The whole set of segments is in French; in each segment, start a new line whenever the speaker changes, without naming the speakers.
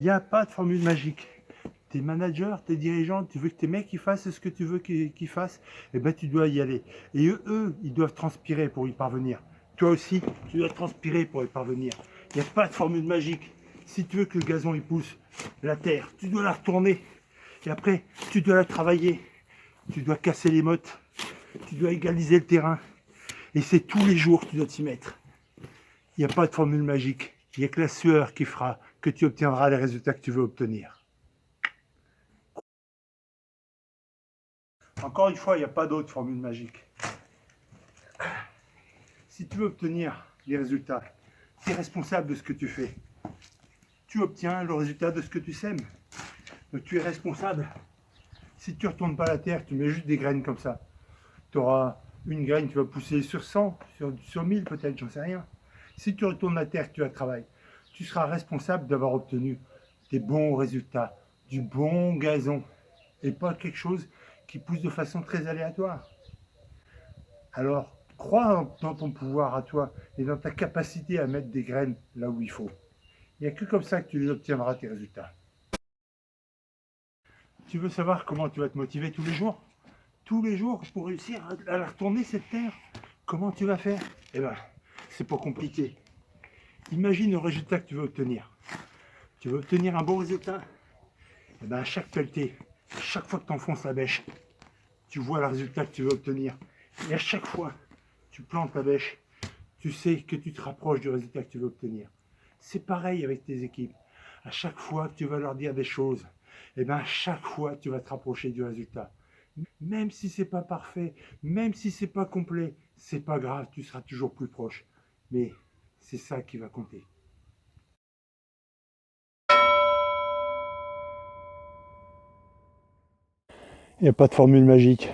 Il n'y a pas de formule magique. Tes managers, tes dirigeants, tu veux que tes mecs ils fassent ce que tu veux qu'ils fassent, eh ben tu dois y aller. Et eux, ils doivent transpirer pour y parvenir. Toi aussi, tu dois transpirer pour y parvenir. Il n'y a pas de formule magique. Si tu veux que le gazon il pousse, la terre, tu dois la retourner. Et après, tu dois la travailler. Tu dois casser les mottes. Tu dois égaliser le terrain. Et c'est tous les jours que tu dois t'y mettre. Il n'y a pas de formule magique. Il n'y a que la sueur qui fera que tu obtiendras les résultats que tu veux obtenir. Encore une fois, il n'y a pas d'autre formule magique. Si tu veux obtenir les résultats, tu es responsable de ce que tu fais. Tu obtiens le résultat de ce que tu sèmes. Donc tu es responsable. Si tu ne retournes pas la terre, tu mets juste des graines comme ça. Tu auras une graine qui va pousser sur 100, sur 1000 peut-être, j'en sais rien. Si tu retournes la terre, que tu la travailles, tu seras responsable d'avoir obtenu des bons résultats, du bon gazon, et pas quelque chose qui pousse de façon très aléatoire. Alors, crois dans ton pouvoir à toi et dans ta capacité à mettre des graines là où il faut. Il n'y a que comme ça que tu obtiendras tes résultats. Tu veux savoir comment tu vas te motiver tous les jours? Tous les jours pour réussir à la retourner cette terre? Comment tu vas faire? Eh bien, c'est pas compliqué. Imagine le résultat que tu veux obtenir. Tu veux obtenir un bon résultat? Eh bien, à chaque pelleté, à chaque fois que tu enfonces la bêche, tu vois le résultat que tu veux obtenir. Et à chaque fois, tu plantes la bêche, tu sais que tu te rapproches du résultat que tu veux obtenir. C'est pareil avec tes équipes. À chaque fois que tu vas leur dire des choses, eh bien, à chaque fois, tu vas te rapprocher du résultat. Même si c'est pas parfait, même si c'est pas complet, c'est pas grave, tu seras toujours plus proche. Mais c'est ça qui va compter. Il n'y a pas de formule magique.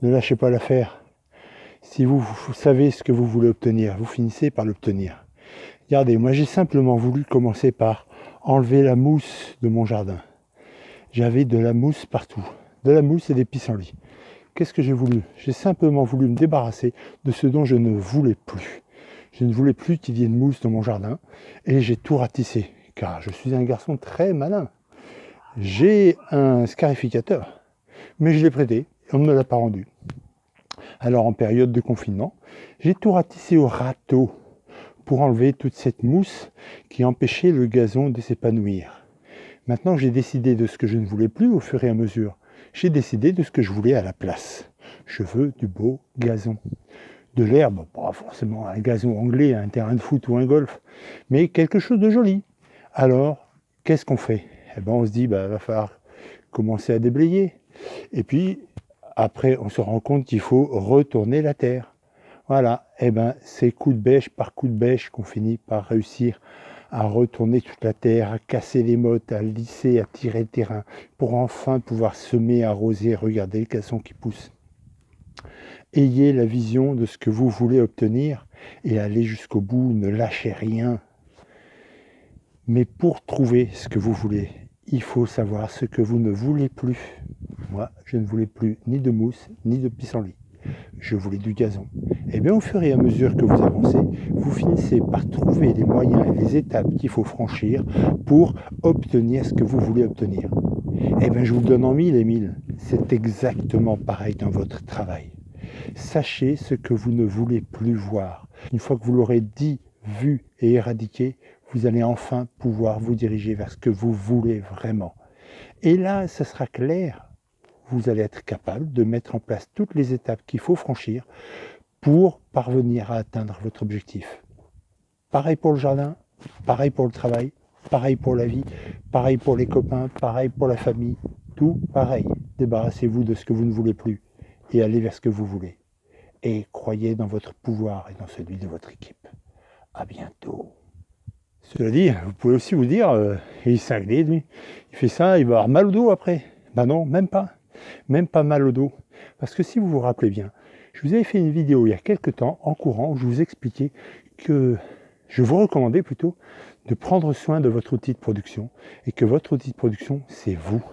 Ne lâchez pas l'affaire. Si vous savez ce que vous voulez obtenir, vous finissez par l'obtenir. Regardez, moi j'ai simplement voulu commencer par enlever la mousse de mon jardin. J'avais de la mousse partout. De la mousse et des pissenlits. Qu'est-ce que j'ai voulu? J'ai simplement voulu me débarrasser de ce dont je ne voulais plus. Je ne voulais plus qu'il y ait de mousse dans mon jardin et j'ai tout ratissé, car je suis un garçon très malin. J'ai un scarificateur, mais je l'ai prêté et on ne me l'a pas rendu. Alors en période de confinement, j'ai tout ratissé au râteau pour enlever toute cette mousse qui empêchait le gazon de s'épanouir. Maintenant, j'ai décidé de ce que je ne voulais plus au fur et à mesure. J'ai décidé de ce que je voulais à la place. Je veux du beau gazon. De l'herbe, pas forcément un gazon anglais, un terrain de foot ou un golf, mais quelque chose de joli. Alors, qu'est-ce qu'on fait? Eh ben, on se dit, va falloir commencer à déblayer. Et puis, après, on se rend compte qu'il faut retourner la terre. Voilà, et ben, c'est coup de bêche par coup de bêche qu'on finit par réussir à retourner toute la terre, à casser les mottes, à lisser, à tirer le terrain, pour enfin pouvoir semer, arroser, regarder le gazon qui pousse. Ayez la vision de ce que vous voulez obtenir et allez jusqu'au bout, ne lâchez rien. Mais pour trouver ce que vous voulez, il faut savoir ce que vous ne voulez plus. Moi, je ne voulais plus ni de mousse, ni de pissenlit. Je voulais du gazon. Et bien, au fur et à mesure que vous avancez, vous finissez par trouver les moyens et les étapes qu'il faut franchir pour obtenir ce que vous voulez obtenir. Et bien, je vous le donne en mille et mille. C'est exactement pareil dans votre travail. Sachez ce que vous ne voulez plus voir. Une fois que vous l'aurez dit, vu et éradiqué, vous allez enfin pouvoir vous diriger vers ce que vous voulez vraiment. Et là, ça sera clair. Vous allez être capable de mettre en place toutes les étapes qu'il faut franchir pour parvenir à atteindre votre objectif. Pareil pour le jardin, pareil pour le travail, pareil pour la vie, pareil pour les copains, pareil pour la famille, tout pareil. Débarrassez-vous de ce que vous ne voulez plus et allez vers ce que vous voulez. Et croyez dans votre pouvoir et dans celui de votre équipe. À bientôt. Cela dit, vous pouvez aussi vous dire, il est cinglé lui, il fait ça, il va avoir mal au dos après. Ben non, même pas. Même pas mal au dos. Parce que si vous vous rappelez bien, je vous avais fait une vidéo il y a quelques temps en courant où je vous expliquais que je vous recommandais plutôt de prendre soin de votre outil de production et que votre outil de production, c'est vous.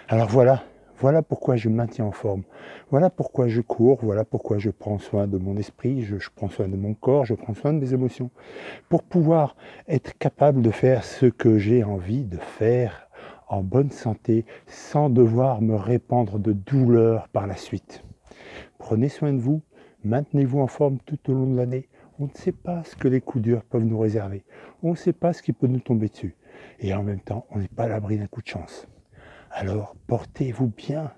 Alors voilà, Voilà pourquoi je me maintiens en forme. Voilà pourquoi je cours. Voilà pourquoi je prends soin de mon esprit, je prends soin de mon corps, je prends soin de mes émotions. Pour pouvoir être capable de faire ce que j'ai envie de faire en bonne santé, sans devoir me répandre de douleur par la suite. Prenez soin de vous, maintenez-vous en forme tout au long de l'année. On ne sait pas ce que les coups durs peuvent nous réserver. On ne sait pas ce qui peut nous tomber dessus. Et en même temps, on n'est pas à l'abri d'un coup de chance. Alors, portez-vous bien.